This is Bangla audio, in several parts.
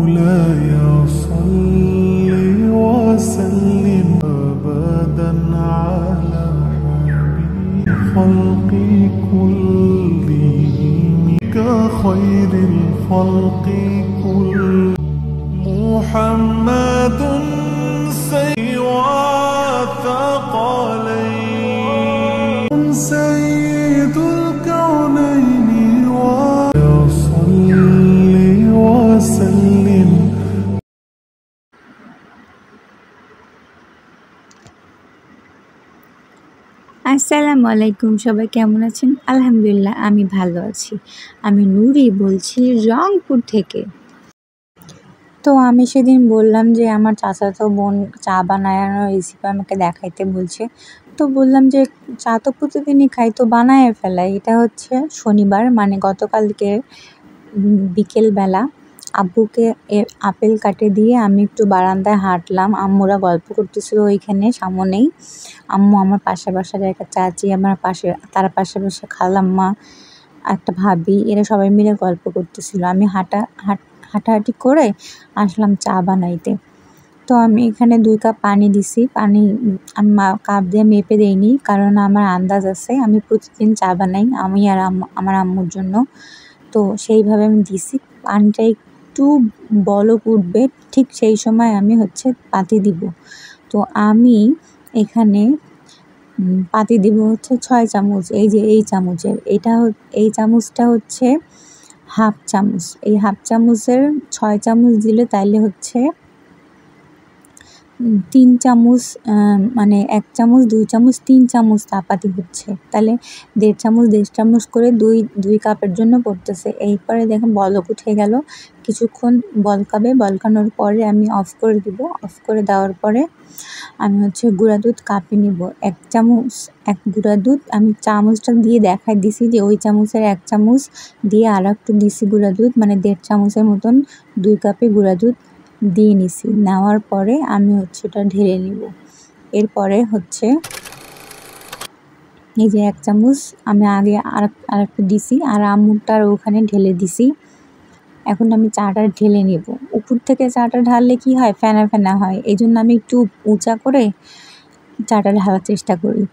مولاي صل وسلم أبدا على حبيب خلق كلهم كخير الخلق كلهم محمد الثقلين سيد الكونين وصل وسلم। আসসালামু আলাইকুম, সবাই কেমন আছেন? আলহামদুলিল্লাহ আমি ভালো আছি। আমি নুরি বলছি রংপুর থেকে। তো আমি সেদিন বললাম যে আমার চাচাতো বোন চা বানানোর রেসিপি আমাকে দেখাইতে বলছে। তো বললাম যে চা তো প্রতিদিনই খাই, তো বানায় ফেলাই। এটা হচ্ছে শনিবার, মানে গতকালকে বিকেলবেলা আব্বুকে আপেল কাটে দিয়ে আমি একটু বারান্দায় হাঁটলাম। আম্মুরা গল্প করতেছিল ওইখানে সামনেই। আম্মু আমার পাশে বসা, একটা চাচি আমার পাশে, তার পাশে বসে খালাম্মা, একটা ভাবি, এরা সবাই মিলে গল্প করতেছিল। আমি হাঁটাহাঁটি করে আসলাম চা বানাইতে। তো আমি এখানে 2 কাপ পানি দিছি। পানি আমি কাপ দিয়ে মেপে দেইনি, কারণ আমার আন্দাজ আছে আমি প্রতিদিন চা বানাই আমি আর আমার আম্মুর জন্য। তো সেইভাবে আমি দিছি। পানিটা একটু বলক উঠবে, ঠিক সেই সময় আমি পাতি দিব। তো আমি এখানে পাতি দিব 6 চামচ। এই যে এই চামচের, এই চামচটা হচ্ছে হাফ চামচ। এই হাফ চামচের 6 চামচ দিলে তাইলে 3 চামচ, মানে 1 চামচ 2 চামচ 3 চামচ চাপাতি হচ্ছে। তাহলে 1.5 চামচ করে 2 কাপের জন্য পড়তেছে। এরপরে দেখেন বলক উঠে গেল। কিছুক্ষণ বলকাবে, বলকানোর পরে আমি অফ করে দিব। অফ করে দেওয়ার পরে আমি গুঁড়া দুধ কাপে নিব। 1 চামচ গুঁড়া দুধ আমি চামচটা দিয়ে দেখাই দিছি যে ওই চামচের 1 চামচ দিয়ে আর একটু দিছি গুঁড়া দুধ, মানে 1.5 চামচের মতন 2 কাপে গুঁড়া দুধ দিয়ে নিছি। নেওয়ার পরে আমি ওটা ঢেলে নিব। এরপরে এই যে 1 চামচ আমি আগে আর একটু দিছি, আর আম্মুরটার ওখানে ঢেলে দিছি। এখন আমি চাটা ঢেলে নেব। উপর থেকে চাটা ঢাললে কি হয়, ফেনা ফেনা হয়। এই জন্য আমি একটু উঁচা করে চাটা ঢালার চেষ্টা করি।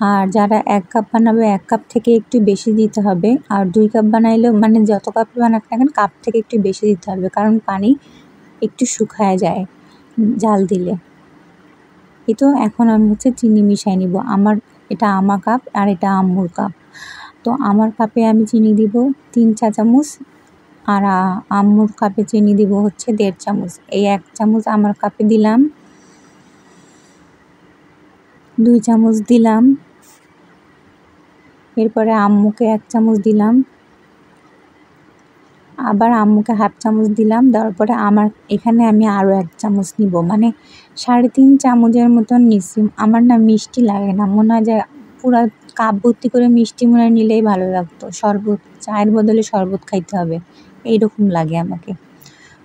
আর যারা 1 কাপ বানাবে 1 কাপ থেকে একটু বেশি দিতে হবে। আর 2 কাপ বানাইলেও, মানে যত কাপ বানাক না কেন, কাপ থেকে একটু বেশি দিতে হবে, কারণ পানি একটু শুকায় যায় জাল দিলে। এই তো এখন আমি চিনি মিশাই নিব। এটা আমার কাপ আর এটা আম্মুর কাপ। তো আমার কাপে আমি চিনি দিব 3 চা চামচ, আর আম্মুর কাপে চিনি দিব 1.5 চামচ। এই 1 চামচ আমার কাপে দিলাম, 2 চামচ দিলাম। এরপরে আম্মুকে 1 চামচ দিলাম, আবার আম্মুকে হাফ চামচ দিলাম। দেওয়ার পরে এখানে আমি আরও 1 চামচ নিব, মানে 3.5 চামচের মতন নিচ্ছি। আমার না মিষ্টি লাগে না, মনে হয় যে পুরা কাপ ভর্তি করে মিষ্টি মনে হয় নিলেই ভালো লাগতো। শরবত, চায়ের বদলে শরবত খাইতে হবে, এইরকম লাগে আমাকে।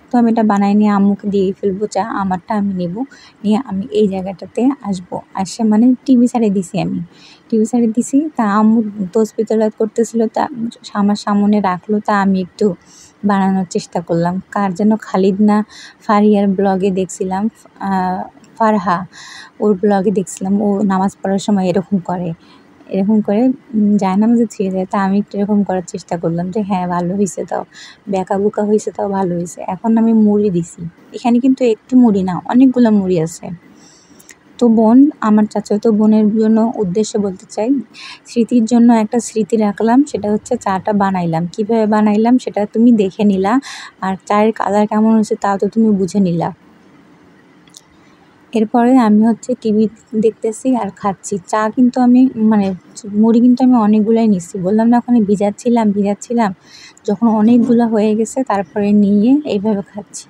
তো আমি এটা বানাই নিয়ে আম্মুকে দিয়ে ফেলবো চা। আমারটা আমি নেব, নিয়ে আমি এই জায়গাটাতে আসবো। মানে টিভি সারিয়ে দিছি। তা আম্মু তসবি তেলাওয়াত করতেছিল, তা আমার সামনে রাখলো। তা আমি একটু বানানোর চেষ্টা করলাম। কার যেন খালিদ না ফারিয়ার ব্লগে দেখছিলাম, ফারহা, ওর ব্লগে দেখছিলাম ও নামাজ পড়ার সময় এরকম করে জায়নামাজে ছিঁড়ে যায়। তা আমি একটু এরকম করার চেষ্টা করলাম যে হ্যাঁ ভালো হয়েছে, তাও বেঁকা হয়েছে, তাও ভালো হয়েছে। এখন আমি মুড়ি দিছি। এখানে কিন্তু একটু মুড়ি না, অনেকগুলো মুড়ি আছে। তো আমার চাচাতো বোনের জন্য উদ্দেশ্যে বলতে চাই, স্মৃতির জন্য একটা স্মৃতি রাখলাম। সেটা চাটা বানাইলাম, কিভাবে বানাইলাম সেটা তুমি দেখে নিলা, আর চায়ের কালার কেমন হয়েছে তাও তো তুমি বুঝে নিলা। এরপরে আমি টিভি দেখতেছি আর খাচ্ছি। চা কিন্তু আমি, মানে মুড়ি কিন্তু আমি অনেকগুলাই নিচ্ছি। বললাম না ওখানে ভিজাচ্ছিলাম, যখন অনেকগুলো হয়ে গেছে তারপরে নিয়ে এইভাবে খাচ্ছি।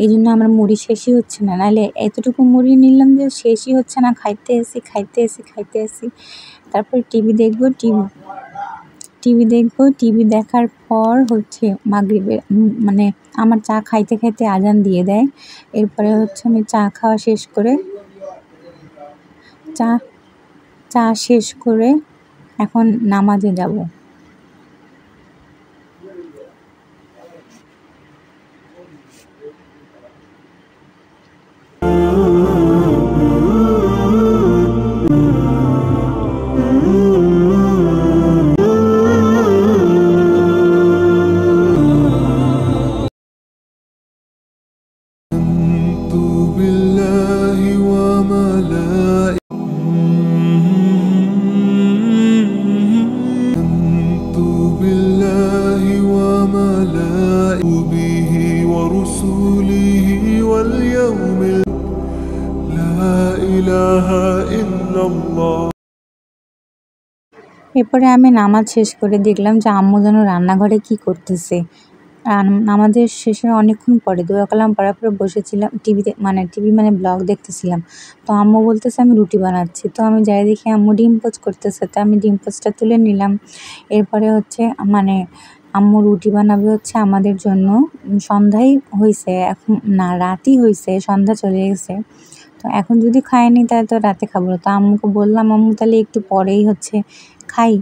এই জন্য আমার মুড়ি শেষই হচ্ছে না, নাহলে এতটুকু মুড়ি নিলাম যে শেষই হচ্ছে না, খাইতে আসি। তারপর টিভি দেখবো। টিভি দেখার পর মাগরিবের, মানে আমার চা খাইতে আজান দিয়ে দেয়। এরপরে আমি চা খাওয়া শেষ করে এখন নামাজে যাব। بالله وملائكته بالله وملائكته به ورسوله واليوم لا إله إلا الله। এরপরে আমি নামাজ শেষ করে দেখলাম যে আম্মু যেন রান্নাঘরে কি করতেছে। নামাজের শেষে অনেকক্ষণ পরে দোয়া কালাম পড়ার পরে বসেছিলাম টিভি মানে ব্লগ দেখতেছিলাম। তো আম্মু বলতেছে আমি রুটি বানাচ্ছি। তো আমি যাই দেখি আম্মু ডিম পোচ করতেছে, তো আমি ডিম পোচটা তুলে নিলাম। এরপরে হচ্ছে আম্মু রুটি বানাবে হচ্ছে আমাদের জন্য। সন্ধ্যাই হয়েছে, এখন না রাতই হয়েছে, সন্ধ্যা চলে গেছে। তো এখন যদি খাইনি তাহলে তো রাতে খাবো না। তো আম্মুকে বললাম আম্মু তাহলে একটু পরেই হচ্ছে খাই,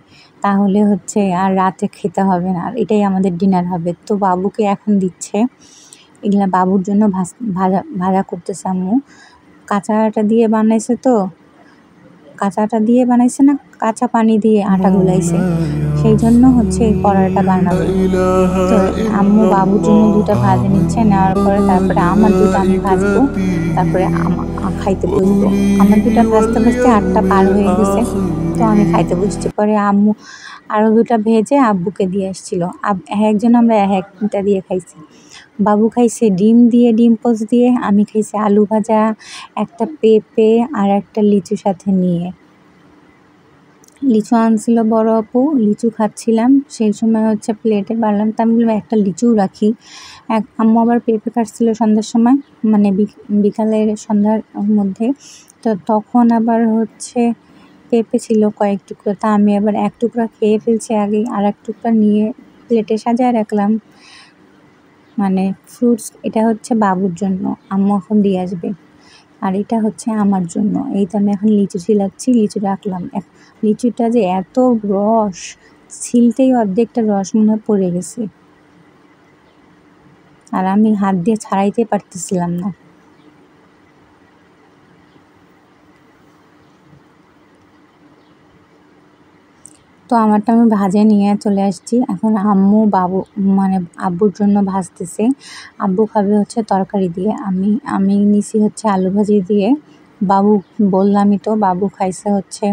তাহলে হচ্ছে আর রাতে খেতে হবে না, আর এটাই আমাদের ডিনার হবে। তো বাবুকে এখন দিচ্ছে এগুলা, বাবুর জন্য ভাজা ভাজা করতেছে আম্মু। কাঁচা আটা দিয়ে বানাইছে, তো কাঁচা আটা দিয়ে বানাইছে না কাঁচা পানি দিয়ে আটা গুলাইছে, সেই জন্য হচ্ছে এই পরোটাটা বানাবে। তো আম্মু বাবুর জন্য দুটা ভাজে নিচ্ছে, নেওয়ার পরে তারপরে আমার দুটা আমি ভাজবো, তারপরে খাইতে বসবো। আমার দুটা ভাজতে ভাজতে 8টা পার হয়ে গেছে, তো আমি খাইতে বসছি। পরে আম্মু আরও দুটা ভেজে আব্বুকে দিয়ে আসছিল। একজন আমরা একটা দিয়ে খাইছি। বাবু খাইছে ডিম দিয়ে, ডিম পোচ দিয়ে, আমি খাইছি আলু ভাজা, একটা পেঁপে আর একটা লিচু সাথে নিয়ে। লিচু আনছিল বড় আপু, লিচু খাচ্ছিলাম, সেই সময় হচ্ছে প্লেটে বাড়লাম, তো আমি বললাম একটা লিচুও রাখি। আম্মু আবার পেঁপে কাটছিল সন্ধ্যার সময়, মানে বিকালের সন্ধ্যার মধ্যে। তো তখন আবার হচ্ছে পেঁপে ছিল কয়েক টুকরো, তা আমি আবার এক টুকরা খেয়ে ফেলছি আগে, আর এক টুকরা নিয়ে প্লেটে সাজায় রাখলাম। মানে ফ্রুটস, এটা হচ্ছে বাবুর জন্য, আম্মু এখন দিয়ে আসবে। আর এটা হচ্ছে আমার জন্য। এই তো আমি এখন লিচু ছিলাচ্ছি, লিচু রাখলাম। লিচুটা যে এত রস, ছিলতেই অর্ধেকটা রস মনে হয় পড়ে গেছে, আর আমি হাত দিয়ে ছাড়াইতে পারতেছিলাম না। তো আমারটা আমি ভাজে নিয়ে চলে আসছি। এখন আম্মু আব্বুর জন্য ভাজতেছে। আব্বু খাবে হচ্ছে তরকারি দিয়ে, আমি নিছি হচ্ছে আলু ভাজি দিয়ে। বাবু বললামই তো, বাবু খাইছে হচ্ছে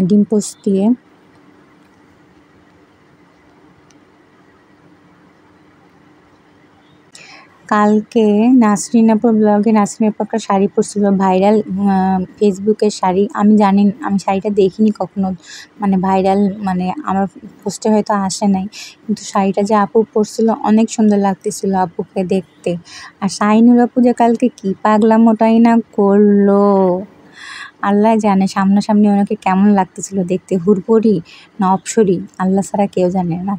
ডিম পোচ দিয়ে। কালকে নাসরিন আপুর ব্লগে নাসরিন আপু একটা শাড়ি পরছিল, ভাইরাল ফেসবুকের শাড়ি। আমি শাড়িটা দেখিনি কখনো, ভাইরাল, আমার পোস্টে হয়তো আসে নাই, কিন্তু শাড়িটা যে আপু পরছিল অনেক সুন্দর লাগতেছিল আপুকে দেখতে। আর শাহিনুর আপু যে কালকে কি পাগলামোটাই না করলো, আল্লাহ জানে সামনাসামনি ওনাকে কেমন লাগতেছিল দেখতে, হুড়পড়ি না অপসরি, আল্লাহ ছাড়া কেউ জানে না।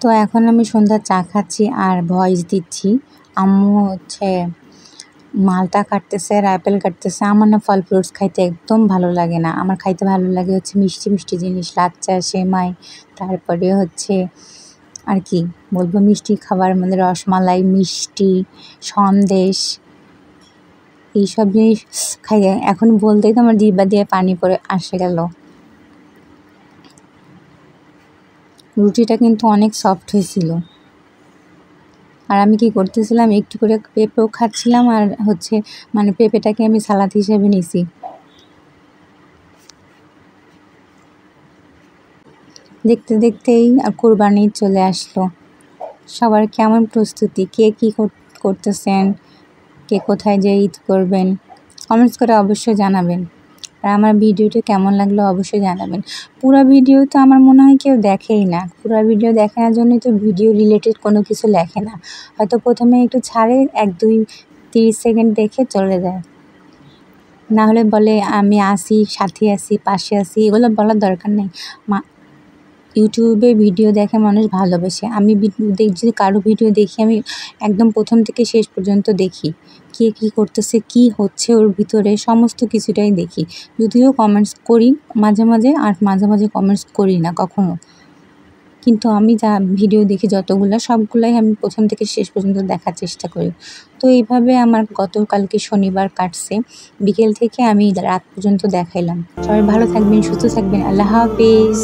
তো এখন আমি সন্ধ্যার চা খাচ্ছি আর ভয়েস দিচ্ছি। আম্মু হচ্ছে মালটা কাটতেছে আর অ্যাপেল কাটতেছে। আমার না ফল ফ্রুটস খাইতে একদম ভালো লাগে না। আমার খাইতে ভালো লাগে হচ্ছে মিষ্টি মিষ্টি জিনিস, লাচ্চা, সেমাই, তারপরে হচ্ছে আর কি বলবো, মিষ্টি খাবার মধ্যে রসমালাই, মিষ্টি, সন্দেশ, এইসব জিনিস খাই। এখন বলতেই তো আমার জিহ্বা দিয়ে পানি পড়ে আসে গেল। রুটিটা কিন্তু অনেক সফট হয়েছিল। আর আমি কি করতেছিলাম, একটু করে পেঁপেও খাচ্ছিলাম, আর হচ্ছে পেঁপেটাকে আমি সালাদ হিসেবে নিছি। দেখতে দেখতেই কোরবানি চলে আসলো। সবার কেমন প্রস্তুতি, কে কী করতেছেন, কে কোথায় যেয়ে ঈদ করবেন, কমেন্টস করে অবশ্যই জানাবেন। আর আমার ভিডিওটি কেমন লাগলো অবশ্যই জানাবেন। পুরো ভিডিও তো আমার মনে হয় কেউ দেখেই না, পুরো ভিডিও দেখার জন্যই তো ভিডিও রিলেটেড কোনো কিছু লেখে না, হয়তো প্রথমে একটু ছাড়ে 1-2-30 সেকেন্ড দেখে চলে যায়, না হলে বলে আমি আসি, সাথে আসি, পাশে আসি, এগুলো বলার দরকার নেই। ইউটিউবে ভিডিও দেখে মানুষ ভালোবাসে। আমি যদি কারো ভিডিও দেখি, আমি একদম প্রথম থেকে শেষ পর্যন্ত দেখি, কে কী করতেছে, কী হচ্ছে ওর ভিতরে, সমস্ত কিছুটাই দেখি। যদিও কমেন্টস করি মাঝে মাঝে, আর মাঝে মাঝে কমেন্টস করি না কখনো, কিন্তু আমি যা ভিডিও দেখি যতগুলা সবগুলাই আমি প্রথম থেকে শেষ পর্যন্ত দেখার চেষ্টা করি। তো এইভাবে আমার গতকালকে শনিবার কাটছে, বিকেল থেকে আমি রাত পর্যন্ত দেখাইলাম। সবাই ভালো থাকবেন, সুস্থ থাকবেন, আল্লাহ হাফেজ।